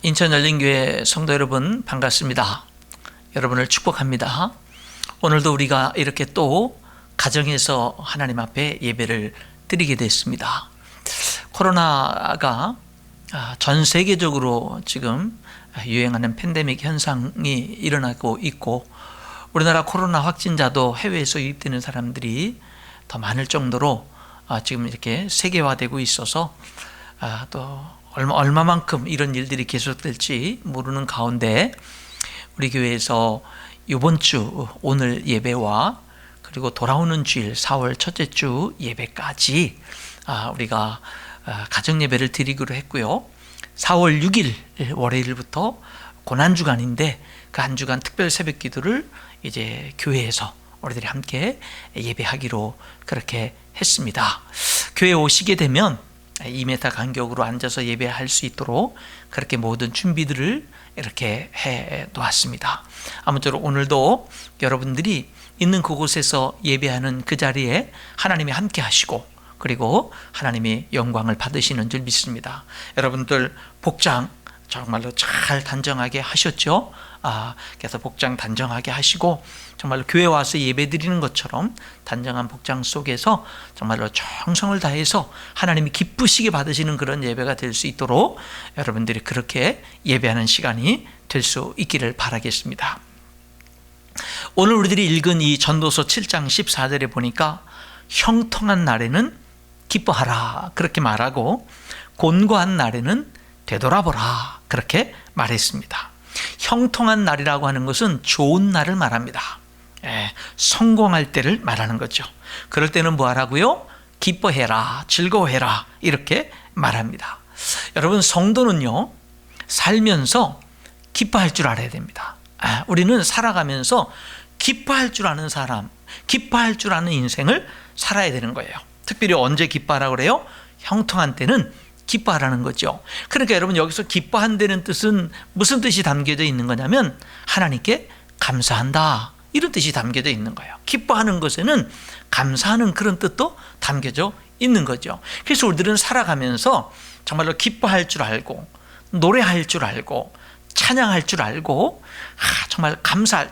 인천열린교회 성도 여러분 반갑습니다. 여러분을 축복합니다. 오늘도 우리가 이렇게 또 가정에서 하나님 앞에 예배를 드리게 됐습니다. 코로나가 전 세계적으로 지금 유행하는 팬데믹 현상이 일어나고 있고, 우리나라 코로나 확진자도 해외에서 유입되는 사람들이 더 많을 정도로 지금 이렇게 세계화되고 있어서 또 얼마만큼 이런 일들이 계속될지 모르는 가운데, 우리 교회에서 이번 주 오늘 예배와 그리고 돌아오는 주일 4월 첫째 주 예배까지 우리가 가정 예배를 드리기로 했고요. 4월 6일 월요일부터 고난주간인데 그 한 주간 특별 새벽 기도를 이제 교회에서 우리들이 함께 예배하기로 그렇게 했습니다. 교회에 오시게 되면 2m 간격으로 앉아서 예배할 수 있도록 그렇게 모든 준비들을 이렇게 해 놓았습니다. 아무쪼록 오늘도 여러분들이 있는 그곳에서 예배하는 그 자리에 하나님이 함께 하시고, 그리고 하나님이 영광을 받으시는 줄 믿습니다. 여러분들 복장 정말로 잘 단정하게 하셨죠? 그래서 복장 단정하게 하시고 정말로 교회 와서 예배 드리는 것처럼 단정한 복장 속에서 정말로 정성을 다해서 하나님이 기쁘시게 받으시는 그런 예배가 될 수 있도록 여러분들이 그렇게 예배하는 시간이 될 수 있기를 바라겠습니다. 오늘 우리들이 읽은 이 전도서 7장 14절에 보니까 형통한 날에는 기뻐하라 그렇게 말하고, 곤고한 날에는 되돌아보라 그렇게 말했습니다. 형통한 날이라고 하는 것은 좋은 날을 말합니다. 성공할 때를 말하는 거죠. 그럴 때는 뭐 하라고요? 기뻐해라, 즐거워해라 이렇게 말합니다. 여러분, 성도는요 살면서 기뻐할 줄 알아야 됩니다. 우리는 살아가면서 기뻐할 줄 아는 사람, 기뻐할 줄 아는 인생을 살아야 되는 거예요. 특별히 언제 기뻐하라고 그래요? 형통한 때는 기뻐하라는 거죠. 그러니까 여러분, 여기서 기뻐한다는 뜻은 무슨 뜻이 담겨져 있는 거냐면 하나님께 감사한다 이런 뜻이 담겨져 있는 거예요. 기뻐하는 것에는 감사하는 그런 뜻도 담겨져 있는 거죠. 그래서 우리들은 살아가면서 정말로 기뻐할 줄 알고, 노래할 줄 알고, 찬양할 줄 알고, 정말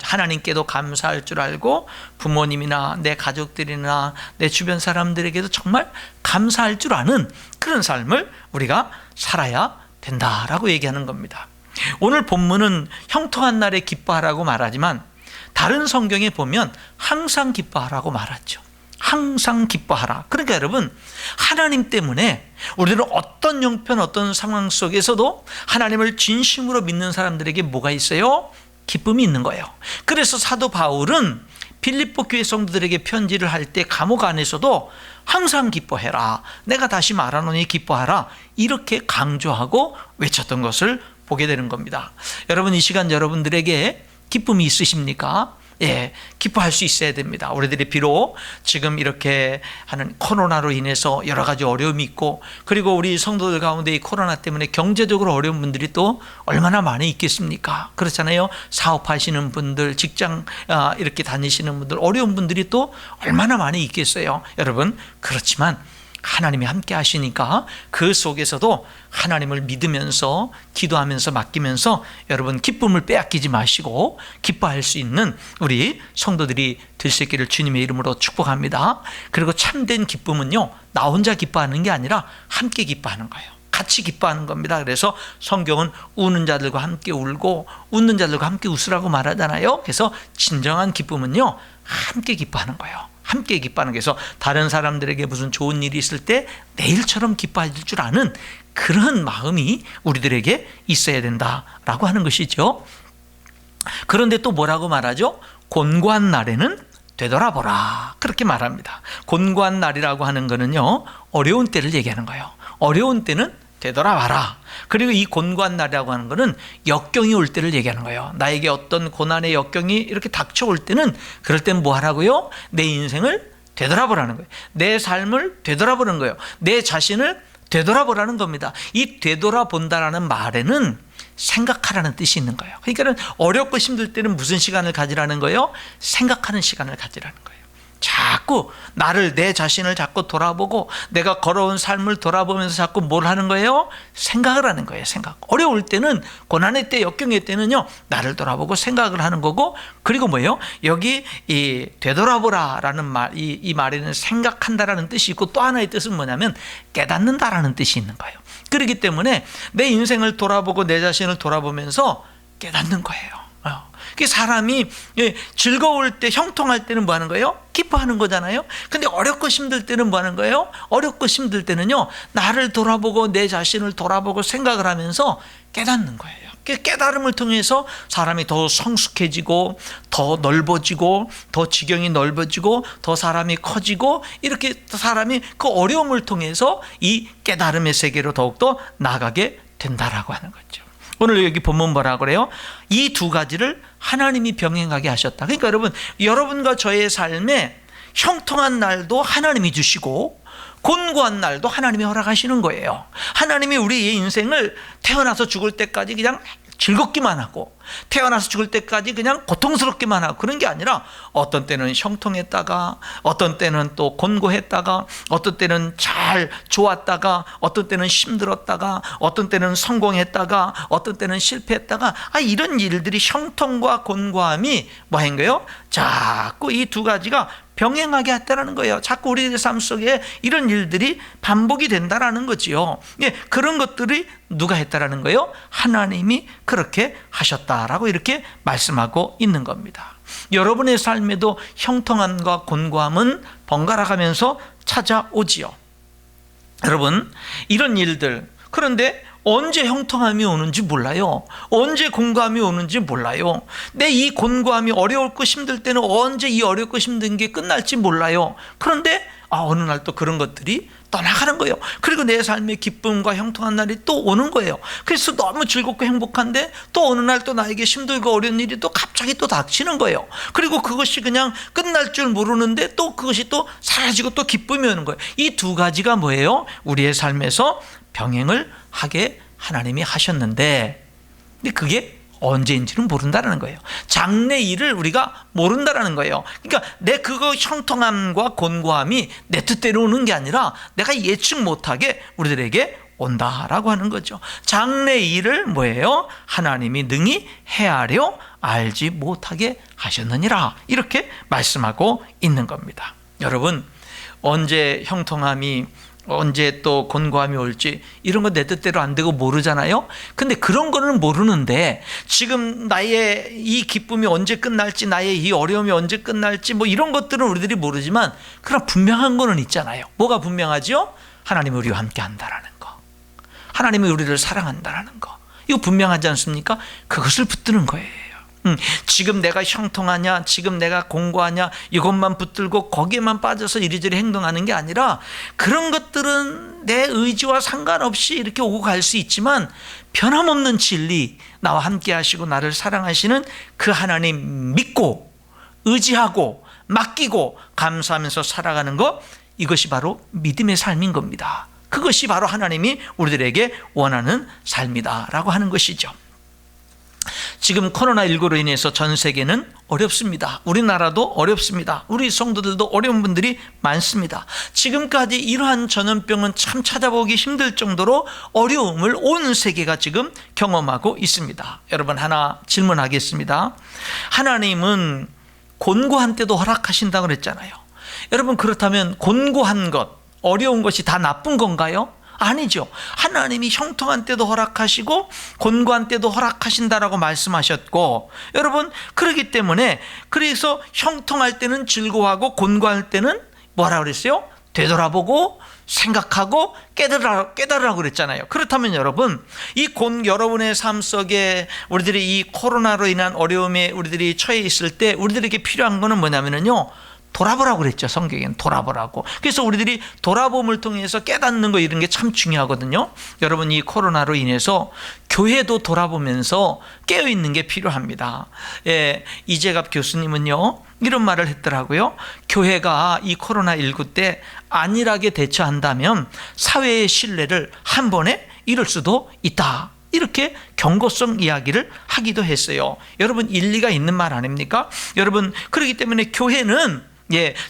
하나님께도 감사할 줄 알고, 부모님이나 내 가족들이나 내 주변 사람들에게도 정말 감사할 줄 아는 그런 삶을 우리가 살아야 된다라고 얘기하는 겁니다. 오늘 본문은 형통한 날에 기뻐하라고 말하지만 다른 성경에 보면 항상 기뻐하라고 말하죠. 항상 기뻐하라. 그러니까 여러분, 하나님 때문에 우리는 어떤 형편, 어떤 상황 속에서도 하나님을 진심으로 믿는 사람들에게 뭐가 있어요? 기쁨이 있는 거예요. 그래서 사도 바울은 빌립보 교회 성도들에게 편지를 할 때 감옥 안에서도 항상 기뻐해라, 내가 다시 말하노니 기뻐하라 이렇게 강조하고 외쳤던 것을 보게 되는 겁니다. 여러분, 이 시간 여러분들에게 기쁨이 있으십니까? 기뻐할 수 있어야 됩니다. 우리들이 비록 지금 이렇게 하는 코로나로 인해서 여러 가지 어려움이 있고, 그리고 우리 성도들 가운데 이 코로나 때문에 경제적으로 어려운 분들이 또 얼마나 많이 있겠습니까? 그렇잖아요. 사업하시는 분들, 직장 이렇게 다니시는 분들, 어려운 분들이 또 얼마나 많이 있겠어요. 여러분, 그렇지만 하나님이 함께 하시니까 그 속에서도 하나님을 믿으면서 기도하면서 맡기면서 여러분 기쁨을 빼앗기지 마시고 기뻐할 수 있는 우리 성도들이 될 수 있기를 주님의 이름으로 축복합니다. 그리고 참된 기쁨은요, 나 혼자 기뻐하는 게 아니라 함께 기뻐하는 거예요. 같이 기뻐하는 겁니다. 그래서 성경은 우는 자들과 함께 울고 웃는 자들과 함께 웃으라고 말하잖아요. 그래서 진정한 기쁨은요, 함께 기뻐하는 거예요. 함께 기뻐하는 게, 그래서 다른 사람들에게 무슨 좋은 일이 있을 때 내일처럼 기뻐할 줄 아는 그런 마음이 우리들에게 있어야 된다라고 하는 것이죠. 그런데 또 뭐라고 말하죠? 곤고한 날에는 되돌아보라 그렇게 말합니다. 곤고한 날이라고 하는 거는요, 어려운 때를 얘기하는 거예요. 어려운 때는 되돌아봐라. 그리고 이 곤고한 날이라고 하는 것은 역경이 올 때를 얘기하는 거예요. 나에게 어떤 고난의 역경이 이렇게 닥쳐올 때는, 그럴 때는 뭐 하라고요? 내 인생을 되돌아보라는 거예요. 내 삶을 되돌아보는 거예요. 내 자신을 되돌아보라는 겁니다. 이 되돌아본다라는 말에는 생각하라는 뜻이 있는 거예요. 그러니까 어렵고 힘들 때는 무슨 시간을 가지라는 거예요? 생각하는 시간을 가지라는 거예요. 자꾸 나를, 내 자신을 자꾸 돌아보고 내가 걸어온 삶을 돌아보면서 자꾸 뭘 하는 거예요? 생각을 하는 거예요. 생각. 어려울 때는, 고난의 때, 역경의 때는요, 나를 돌아보고 생각을 하는 거고, 그리고 뭐예요? 여기 이 되돌아보라라는 말, 이 말에는 생각한다라는 뜻이 있고, 또 하나의 뜻은 뭐냐면 깨닫는다라는 뜻이 있는 거예요. 그렇기 때문에 내 인생을 돌아보고 내 자신을 돌아보면서 깨닫는 거예요. 사람이 즐거울 때, 형통할 때는 뭐 하는 거예요? 기뻐하는 거잖아요. 근데 어렵고 힘들 때는 뭐 하는 거예요? 어렵고 힘들 때는요, 나를 돌아보고 내 자신을 돌아보고 생각을 하면서 깨닫는 거예요. 깨달음을 통해서 사람이 더 성숙해지고, 더 넓어지고, 더 지경이 넓어지고, 더 사람이 커지고, 이렇게 사람이 그 어려움을 통해서 이 깨달음의 세계로 더욱더 나아가게 된다라고 하는 거죠. 오늘 여기 본문 뭐라 그래요? 이 두 가지를 하나님이 병행하게 하셨다. 그러니까 여러분과 저의 삶에 형통한 날도 하나님이 주시고 곤고한 날도 하나님이 허락하시는 거예요. 하나님이 우리의 인생을 태어나서 죽을 때까지 그냥 즐겁기만 하고, 태어나서 죽을 때까지 그냥 고통스럽기만 하고, 그런 게 아니라 어떤 때는 형통했다가, 어떤 때는 또 곤고했다가, 어떤 때는 잘 좋았다가, 어떤 때는 힘들었다가, 어떤 때는 성공했다가, 어떤 때는 실패했다가, 이런 일들이, 형통과 곤고함이 뭐 한 거예요? 자꾸 이 두 가지가 병행하게 했다라는 거예요. 자꾸 우리의 삶 속에 이런 일들이 반복이 된다라는 거지요. 그런 것들이 누가 했다라는 거예요? 하나님이 그렇게 하셨다라고 이렇게 말씀하고 있는 겁니다. 여러분의 삶에도 형통함과 곤고함은 번갈아 가면서 찾아오지요. 여러분, 이런 일들, 그런데 언제 형통함이 오는지 몰라요. 언제 곤고함이 오는지 몰라요. 내 이 곤고함이, 어려웠고 힘들 때는 언제 이 어렵고 힘든 게 끝날지 몰라요. 그런데 어느 날 또 그런 것들이 떠나가는 거예요. 그리고 내 삶의 기쁨과 형통한 날이 또 오는 거예요. 그래서 너무 즐겁고 행복한데 또 어느 날 또 나에게 힘들고 어려운 일이 또 갑자기 또 닥치는 거예요. 그리고 그것이 그냥 끝날 줄 모르는데 또 그것이 또 사라지고 또 기쁨이 오는 거예요. 이 두 가지가 뭐예요? 우리의 삶에서 병행을 하게 하나님이 하셨는데, 근데 그게 언제인지는 모른다는 거예요. 장래 일을 우리가 모른다는 거예요. 그러니까 내 그거 형통함과 곤고함이 내 뜻대로 오는 게 아니라 내가 예측 못하게 우리들에게 온다라고 하는 거죠. 장래 일을 뭐예요? 하나님이 능히 헤아려 알지 못하게 하셨느니라, 이렇게 말씀하고 있는 겁니다. 여러분, 언제 형통함이, 언제 또 곤고함이 올지, 이런 거 내 뜻대로 안 되고 모르잖아요. 근데 그런 거는 모르는데, 지금 나의 이 기쁨이 언제 끝날지, 나의 이 어려움이 언제 끝날지, 뭐 이런 것들은 우리들이 모르지만, 그러나 분명한 거는 있잖아요. 뭐가 분명하죠? 하나님이 우리와 함께 한다라는 거, 하나님이 우리를 사랑한다라는 거, 이거 분명하지 않습니까? 그것을 붙드는 거예요. 지금 내가 형통하냐, 지금 내가 곤고하냐, 이것만 붙들고 거기에만 빠져서 이리저리 행동하는 게 아니라, 그런 것들은 내 의지와 상관없이 이렇게 오고 갈 수 있지만, 변함없는 진리, 나와 함께 하시고 나를 사랑하시는 그 하나님 믿고 의지하고 맡기고 감사하면서 살아가는 것, 이것이 바로 믿음의 삶인 겁니다. 그것이 바로 하나님이 우리들에게 원하는 삶이다라고 하는 것이죠. 지금 코로나19로 인해서 전 세계는 어렵습니다. 우리나라도 어렵습니다. 우리 성도들도 어려운 분들이 많습니다. 지금까지 이러한 전염병은 참 찾아보기 힘들 정도로 어려움을 온 세계가 지금 경험하고 있습니다. 여러분, 하나 질문하겠습니다. 하나님은 곤고한 때도 허락하신다고 그랬잖아요. 여러분, 그렇다면 곤고한 것, 어려운 것이 다 나쁜 건가요? 아니죠. 하나님이 형통한 때도 허락하시고 곤고한 때도 허락하신다라고 말씀하셨고, 여러분, 그렇기 때문에, 그래서 형통할 때는 즐거워하고 곤고할 때는 뭐라 그랬어요? 되돌아보고 생각하고 깨달으라고 그랬잖아요. 그렇다면 여러분, 여러분의 삶 속에 우리들이 이 코로나로 인한 어려움에 우리들이 처해 있을 때 우리들에게 필요한 거는 뭐냐면요, 돌아보라고 그랬죠. 성경에는 돌아보라고. 그래서 우리들이 돌아봄을 통해서 깨닫는 거, 이런 게 참 중요하거든요. 여러분, 이 코로나로 인해서 교회도 돌아보면서 깨어있는 게 필요합니다. 이재갑 교수님은요, 이런 말을 했더라고요. 교회가 이 코로나19 때 안일하게 대처한다면 사회의 신뢰를 한 번에 잃을 수도 있다, 이렇게 경고성 이야기를 하기도 했어요. 여러분, 일리가 있는 말 아닙니까? 여러분, 그렇기 때문에 교회는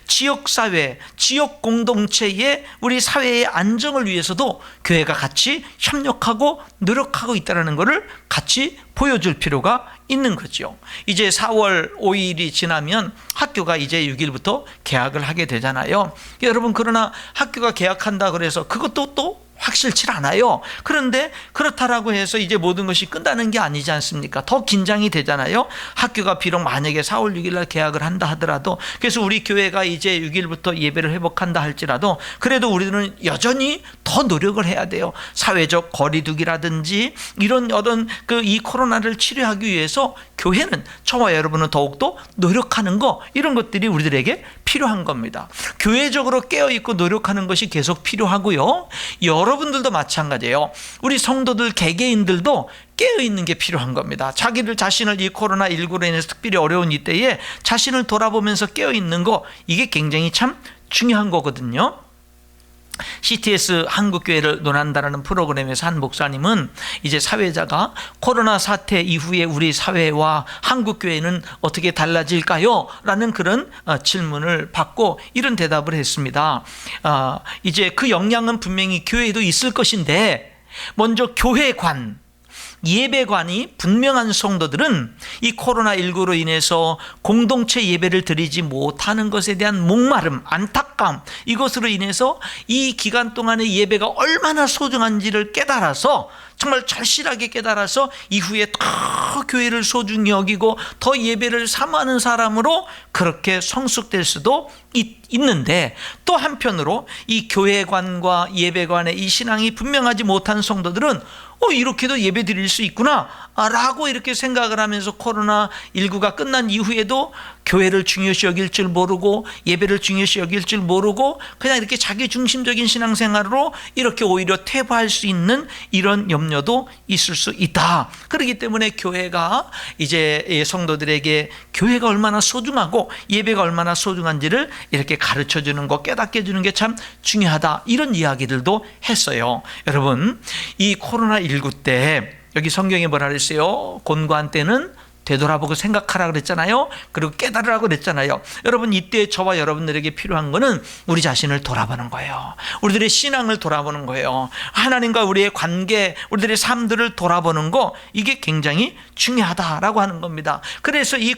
지역사회, 지역 공동체의 우리 사회의 안정을 위해서도 교회가 같이 협력하고 노력하고 있다는 것을 같이 보여줄 필요가 있는 거죠. 이제 4월 5일이 지나면 학교가 이제 6일부터 개학을 하게 되잖아요. 여러분, 그러나 학교가 개학한다 그래서 그것도 또 확실치 않아요. 그런데 그렇다라고 해서 이제 모든 것이 끝나는 게 아니지 않습니까? 더 긴장이 되잖아요. 학교가 비록 만약에 4월 6일 날 개학을 한다 하더라도, 그래서 우리 교회가 이제 6일부터 예배를 회복한다 할지라도 그래도 우리는 여전히 더 노력을 해야 돼요. 사회적 거리두기라든지 이런 어떤 이 코로나를 치료하기 위해서 교회는, 저와 여러분은 더욱더 노력하는 거, 이런 것들이 우리들에게 필요한 겁니다. 교회적으로 깨어있고 노력하는 것이 계속 필요하고요. 여러분들도 마찬가지예요. 우리 성도들 개개인들도 깨어있는 게 필요한 겁니다. 자신을 이 코로나19로 인해서 특별히 어려운 이때에 자신을 돌아보면서 깨어있는 거, 이게 굉장히 참 중요한 거거든요. CTS 한국교회를 논한다라는 프로그램에서 한 목사님은 이제 사회자가 코로나 사태 이후에 우리 사회와 한국교회는 어떻게 달라질까요? 라는 그런 질문을 받고 이런 대답을 했습니다. 이제 그 영향은 분명히 교회에도 있을 것인데, 먼저 교회관, 예배관이 분명한 성도들은 이 코로나19로 인해서 공동체 예배를 드리지 못하는 것에 대한 목마름, 안타까움, 이것으로 인해서 이 기간 동안의 예배가 얼마나 소중한지를 깨달아서, 정말 절실하게 깨달아서 이후에 더 교회를 소중히 여기고 더 예배를 사모하는 사람으로 그렇게 성숙될 수도 있는데, 또 한편으로 이 교회관과 예배관의 이 신앙이 분명하지 못한 성도들은 이렇게도 예배 드릴 수 있구나 라고 이렇게 생각을 하면서 코로나19가 끝난 이후에도 교회를 중요시 여길 줄 모르고 예배를 중요시 여길 줄 모르고 그냥 이렇게 자기 중심적인 신앙생활로 이렇게 오히려 퇴보할 수 있는 이런 염려도 있을 수 있다. 그렇기 때문에 교회가 이제 성도들에게 교회가 얼마나 소중하고 예배가 얼마나 소중한지를 이렇게 가르쳐 주는 거, 깨닫게 해주는 게 참 중요하다, 이런 이야기들도 했어요. 여러분, 이 코로나19 때 여기 성경에 뭐라 그랬어요? 곤고한 때는 되돌아보고 생각하라 그랬잖아요. 그리고 깨달으라고 그랬잖아요. 여러분, 이때 저와 여러분들에게 필요한 거는 우리 자신을 돌아보는 거예요. 우리들의 신앙을 돌아보는 거예요. 하나님과 우리의 관계, 우리들의 삶들을 돌아보는 거, 이게 굉장히 중요하다라고 하는 겁니다. 그래서 이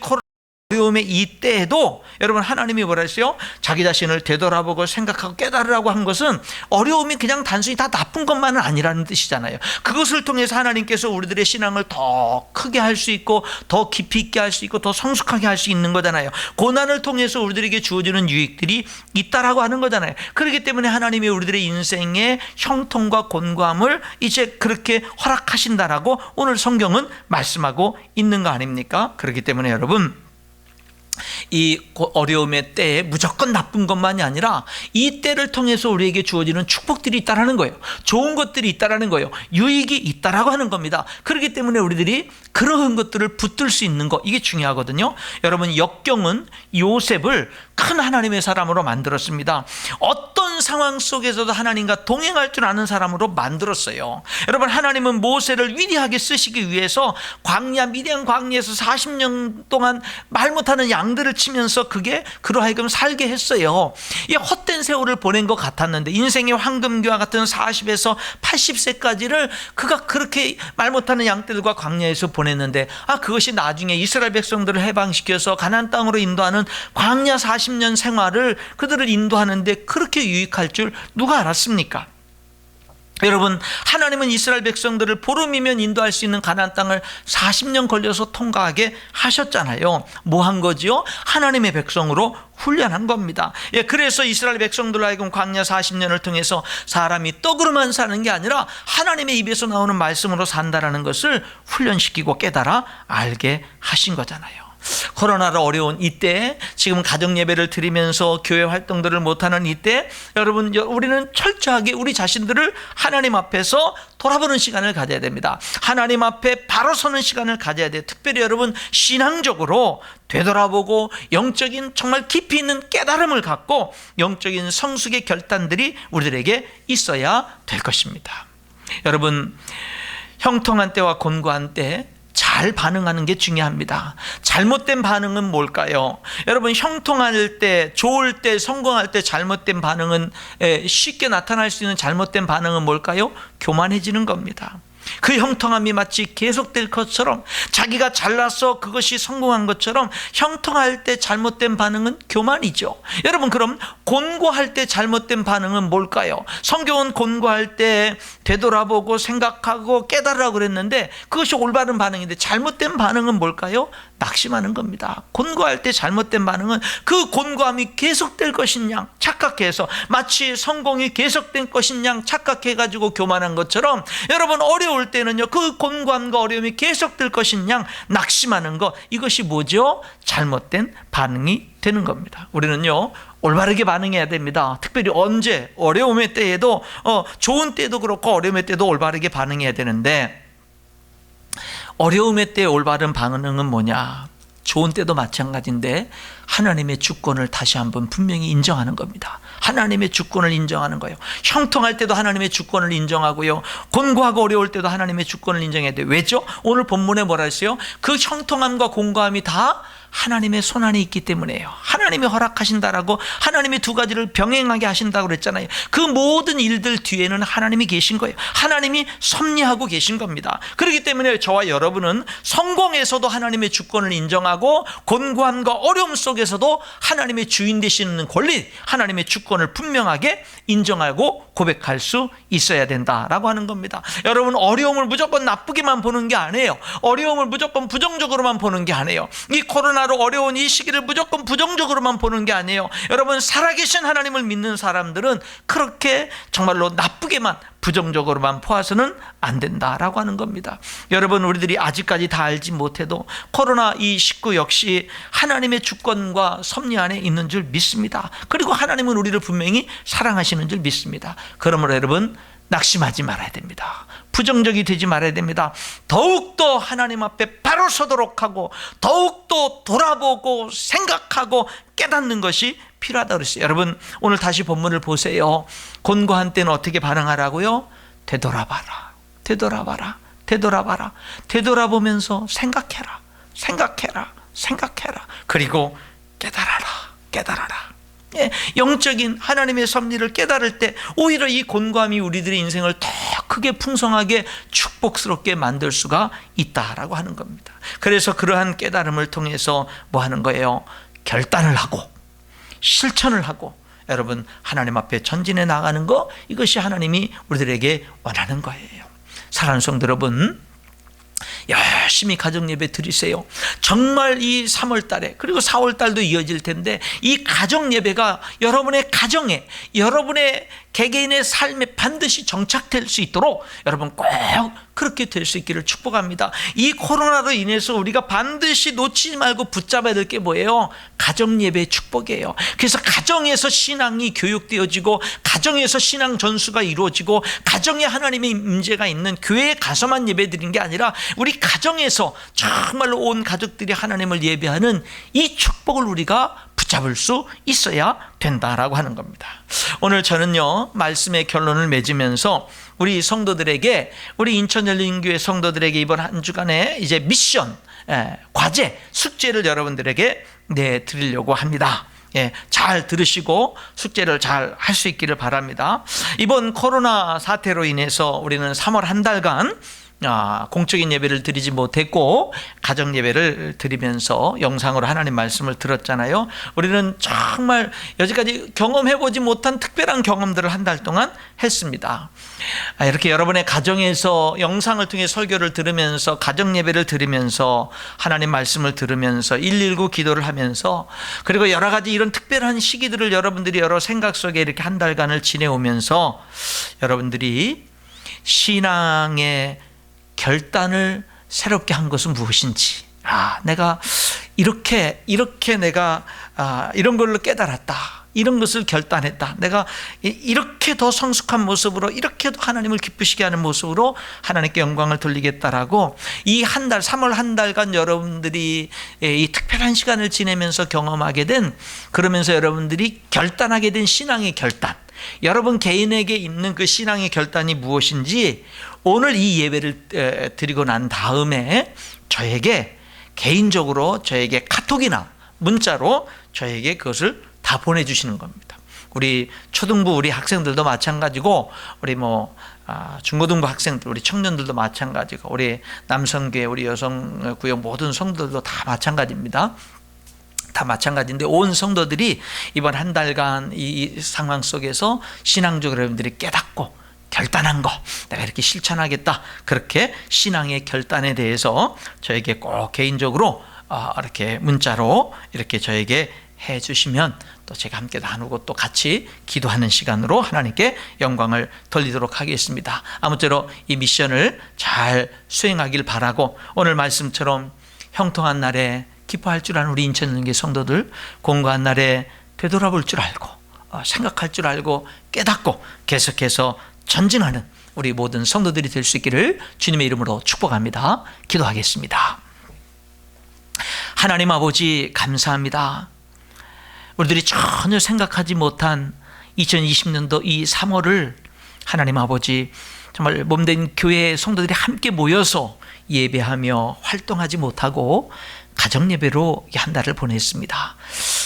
어려움의 이때에도 여러분, 하나님이 뭐라 했어요? 자기 자신을 되돌아보고 생각하고 깨달으라고 한 것은 어려움이 그냥 단순히 다 나쁜 것만은 아니라는 뜻이잖아요. 그것을 통해서 하나님께서 우리들의 신앙을 더 크게 할 수 있고 더 깊이 있게 할 수 있고 더 성숙하게 할 수 있는 거잖아요. 고난을 통해서 우리들에게 주어지는 유익들이 있다라고 하는 거잖아요. 그렇기 때문에 하나님이 우리들의 인생의 형통과 곤고함을 이제 그렇게 허락하신다라고 오늘 성경은 말씀하고 있는 거 아닙니까? 그렇기 때문에 여러분, 이 어려움의 때에 무조건 나쁜 것만이 아니라 이 때를 통해서 우리에게 주어지는 축복들이 있다라는 거예요. 좋은 것들이 있다라는 거예요. 유익이 있다라고 하는 겁니다. 그렇기 때문에 우리들이 그러한 것들을 붙들 수 있는 거, 이게 중요하거든요. 여러분, 역경은 요셉을 큰 하나님의 사람으로 만들었습니다. 어떤 상황 속에서도 하나님과 동행할 줄 아는 사람으로 만들었어요. 여러분, 하나님은 모세를 위대하게 쓰시기 위해서 미디안 광야에서 40년 동안 말 못하는 양들을 치면서 그게 그로 하여금 살게 했어요. 이 헛된 세월을 보낸 것 같았는데, 인생의 황금기와 같은 40에서 80세까지를 그가 그렇게 말 못하는 양들과 광야에서 보냈는데, 그것이 나중에 이스라엘 백성들을 해방시켜서 가나안 땅으로 인도하는 광야 40년 생활을 그들을 인도하는데 그렇게 유익할 줄 누가 알았습니까? 여러분, 하나님은 이스라엘 백성들을 보름이면 인도할 수 있는 가나안 땅을 40년 걸려서 통과하게 하셨잖아요. 뭐 한 거지요? 하나님의 백성으로 훈련한 겁니다. 그래서 이스라엘 백성들로 하여금 광야 40년을 통해서 사람이 떡으로만 사는 게 아니라 하나님의 입에서 나오는 말씀으로 산다라는 것을 훈련시키고 깨달아 알게 하신 거잖아요. 코로나로 어려운 이때, 지금 가정 예배를 드리면서 교회 활동들을 못하는 이때, 여러분, 우리는 철저하게 우리 자신들을 하나님 앞에서 돌아보는 시간을 가져야 됩니다. 하나님 앞에 바로 서는 시간을 가져야 돼요. 특별히 여러분, 신앙적으로 되돌아보고 영적인 정말 깊이 있는 깨달음을 갖고 영적인 성숙의 결단들이 우리들에게 있어야 될 것입니다. 여러분, 형통한 때와 곤고한 때 잘 잘 반응하는 게 중요합니다. 잘못된 반응은 뭘까요? 여러분, 형통할 때, 좋을 때, 성공할 때 잘못된 반응은, 쉽게 나타날 수 있는 잘못된 반응은 뭘까요? 교만해지는 겁니다. 그 형통함이 마치 계속될 것처럼, 자기가 잘나서 그것이 성공한 것처럼 형통할 때 잘못된 반응은 교만이죠. 여러분, 그럼 곤고할 때 잘못된 반응은 뭘까요? 성경은 곤고할 때 되돌아보고 생각하고 깨달으라고 그랬는데 그것이 올바른 반응인데, 잘못된 반응은 뭘까요? 낙심하는 겁니다. 곤고할 때 잘못된 반응은 그 곤고함이 계속될 것인 양 착각해서, 마치 성공이 계속된 것인 양 착각해가지고 교만한 것처럼, 여러분, 어려울 때는요, 그 곤고함과 어려움이 계속될 것인 양 낙심하는 것, 이것이 뭐죠? 잘못된 반응이 되는 겁니다. 우리는요, 올바르게 반응해야 됩니다. 특별히 언제, 어려움의 때에도, 좋은 때도 그렇고 어려움의 때도 올바르게 반응해야 되는데, 어려움의 때 올바른 반응은 뭐냐? 좋은 때도 마찬가지인데 하나님의 주권을 다시 한번 분명히 인정하는 겁니다. 하나님의 주권을 인정하는 거예요. 형통할 때도 하나님의 주권을 인정하고요, 곤고하고 어려울 때도 하나님의 주권을 인정해야 돼요. 왜죠? 오늘 본문에 뭐라 했어요? 그 형통함과 곤고함이 다 하나님의 손안에 있기 때문에요. 하나님이 허락하신다라고, 하나님이 두 가지를 병행하게 하신다고 그랬잖아요. 그 모든 일들 뒤에는 하나님이 계신 거예요. 하나님이 섭리하고 계신 겁니다. 그렇기 때문에 저와 여러분은 성공에서도 하나님의 주권을 인정하고, 곤고함과 어려움 속에서도 하나님의 주인 되시는 권리, 하나님의 주권을 분명하게 인정하고 고백할 수 있어야 된다라고 하는 겁니다. 여러분, 어려움을 무조건 나쁘게만 보는 게 아니에요. 어려움을 무조건 부정적으로만 보는 게 아니에요. 이 코로나로 어려운 이 시기를 무조건 부정적으로만 보는 게 아니에요. 여러분, 살아계신 하나님을 믿는 사람들은 그렇게 정말로 나쁘게만, 부정적으로만 보아서는 안 된다라고 하는 겁니다. 여러분, 우리들이 아직까지 다 알지 못해도 코로나19 역시 하나님의 주권과 섭리 안에 있는 줄 믿습니다. 그리고 하나님은 우리를 분명히 사랑하시는 줄 믿습니다. 그러므로 여러분, 낙심하지 말아야 됩니다. 부정적이 되지 말아야 됩니다. 더욱더 하나님 앞에 바로 서도록 하고, 더욱더 돌아보고 생각하고 깨닫는 것이 필요하다고 그랬어요. 여러분, 오늘 다시 본문을 보세요. 곤고한 때는 어떻게 반응하라고요? 되돌아봐라, 되돌아봐라, 되돌아봐라. 되돌아보면서 생각해라, 생각해라, 생각해라. 그리고 깨달아라, 깨달아라. 영적인 하나님의 섭리를 깨달을 때 오히려 이 곤고함이 우리들의 인생을 더 크게 풍성하게 축복스럽게 만들 수가 있다라고 하는 겁니다. 그래서 그러한 깨달음을 통해서 뭐 하는 거예요? 결단을 하고 실천을 하고, 여러분, 하나님 앞에 전진해 나가는 거, 이것이 하나님이 우리들에게 원하는 거예요. 사랑하는 성도 여러분, 열심히 가정 예배 드리세요. 정말 이 3월 달에, 그리고 4월 달도 이어질 텐데, 이 가정 예배가 여러분의 가정에, 여러분의 개개인의 삶에 반드시 정착될 수 있도록 여러분 꼭 그렇게 될 수 있기를 축복합니다. 이 코로나로 인해서 우리가 반드시 놓치지 말고 붙잡아야 될 게 뭐예요? 가정 예배의 축복이에요. 그래서 가정에서 신앙이 교육되어지고, 가정에서 신앙 전수가 이루어지고, 가정에 하나님의 임재가 있는 교회에 가서만 예배 드리는 게 아니라 우리 가정에서 정말로 온 가족들이 하나님을 예배하는 이 축복을 우리가 붙잡을 수 있어야 된다라고 하는 겁니다. 오늘 저는요, 말씀의 결론을 맺으면서 우리 성도들에게, 우리 인천열린교회 성도들에게 이번 한 주간에 이제 미션, 과제, 숙제를 여러분들에게 내드리려고 합니다. 잘 들으시고 숙제를 잘 할 수 있기를 바랍니다. 이번 코로나 사태로 인해서 우리는 3월 한 달간 공적인 예배를 드리지 못했고 가정 예배를 드리면서 영상으로 하나님 말씀을 들었잖아요. 우리는 정말 여지까지 경험해보지 못한 특별한 경험들을 한 달 동안 했습니다. 이렇게 여러분의 가정에서 영상을 통해 설교를 들으면서, 가정 예배를 들으면서, 하나님 말씀을 들으면서, 119 기도를 하면서, 그리고 여러 가지 이런 특별한 시기들을 여러분들이 여러 생각 속에 이렇게 한 달간을 지내오면서 여러분들이 신앙의 결단을 새롭게 한 것은 무엇인지, 내가 이렇게 내가 이런 걸로 깨달았다, 이런 것을 결단했다, 내가 이렇게 더 성숙한 모습으로, 이렇게 더 하나님을 기쁘시게 하는 모습으로 하나님께 영광을 돌리겠다라고, 이 한 달, 3월 한 달간 여러분들이 이 특별한 시간을 지내면서 경험하게 된, 그러면서 여러분들이 결단하게 된 신앙의 결단, 여러분 개인에게 있는 그 신앙의 결단이 무엇인지 오늘 이 예배를 드리고 난 다음에 저에게 개인적으로 저에게 카톡이나 문자로 저에게 그것을 다 보내주시는 겁니다. 우리 초등부 우리 학생들도 마찬가지고 우리 중고등부 학생들 우리 청년들도 마찬가지고 우리 남성교회 우리 여성구역 모든 성도들도 다 마찬가지입니다. 다 마찬가지인데 온 성도들이 이번 한 달간 이 상황 속에서 신앙적으로 여러분들이 깨닫고 결단한 거 내가 이렇게 실천하겠다, 그렇게 신앙의 결단에 대해서 저에게 꼭 개인적으로 이렇게 문자로 이렇게 저에게 해 주시면 또 제가 함께 나누고 또 같이 기도하는 시간으로 하나님께 영광을 돌리도록 하겠습니다. 아무쪼록 이 미션을 잘 수행하길 바라고, 오늘 말씀처럼 형통한 날에 기뻐할 줄 아는 우리 인천능계 성도들, 공고한 날에 되돌아볼 줄 알고 생각할 줄 알고 깨닫고 계속해서 전진하는 우리 모든 성도들이 될 수 있기를 주님의 이름으로 축복합니다. 기도하겠습니다. 하나님 아버지 감사합니다. 우리들이 전혀 생각하지 못한 2020년도 이 3월을 하나님 아버지 정말 몸된 교회 성도들이 함께 모여서 예배하며 활동하지 못하고 가정예배로 한 달을 보냈습니다.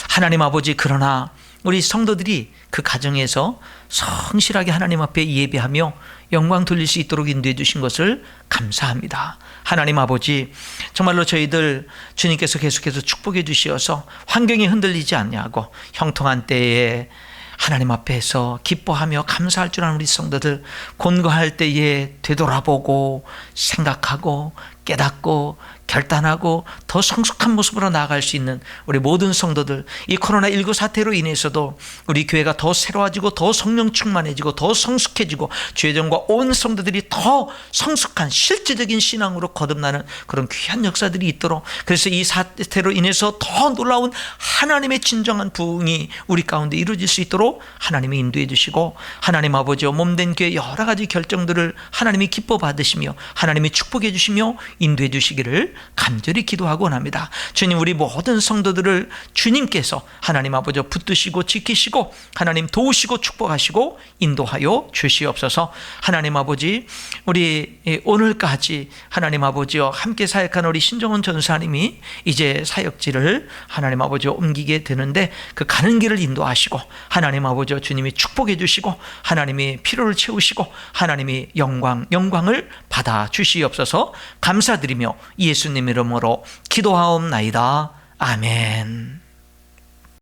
하나님 아버지, 그러나 우리 성도들이 그 가정에서 성실하게 하나님 앞에 예배하며 영광 돌릴 수 있도록 인도해 주신 것을 감사합니다. 하나님 아버지, 정말로 저희들 주님께서 계속해서 축복해 주시어서 환경이 흔들리지 않냐고 형통한 때에 하나님 앞에서 기뻐하며 감사할 줄 아는 우리 성도들, 곤고할 때에 되돌아보고 생각하고 깨닫고 결단하고 더 성숙한 모습으로 나아갈 수 있는 우리 모든 성도들, 이 코로나19 사태로 인해서도 우리 교회가 더 새로워지고 더 성령 충만해지고 더 성숙해지고 주의 정과 온 성도들이 더 성숙한 실제적인 신앙으로 거듭나는 그런 귀한 역사들이 있도록, 그래서 이 사태로 인해서 더 놀라운 하나님의 진정한 부흥이 우리 가운데 이루어질 수 있도록 하나님이 인도해 주시고, 하나님 아버지와 몸된 교회 여러 가지 결정들을 하나님이 기뻐 받으시며 하나님이 축복해 주시며 인도해 주시기를 간절히 기도하고 원합니다. 주님, 우리 모든 성도들을 주님께서 하나님 아버지 붙드시고 지키시고 하나님 도우시고 축복하시고 인도하여 주시옵소서. 하나님 아버지, 우리 오늘까지 하나님 아버지와 함께 사역한 우리 신정원 전사님이 이제 사역지를 하나님 아버지와 옮기게 되는데 그 가는 길을 인도하시고 하나님 아버지와 주님이 축복해 주시고 하나님이 필요를 채우시고 하나님이 영광을 받아 주시옵소서. 감사드리며 예수님 이름으로 기도하옵나이다. 아멘.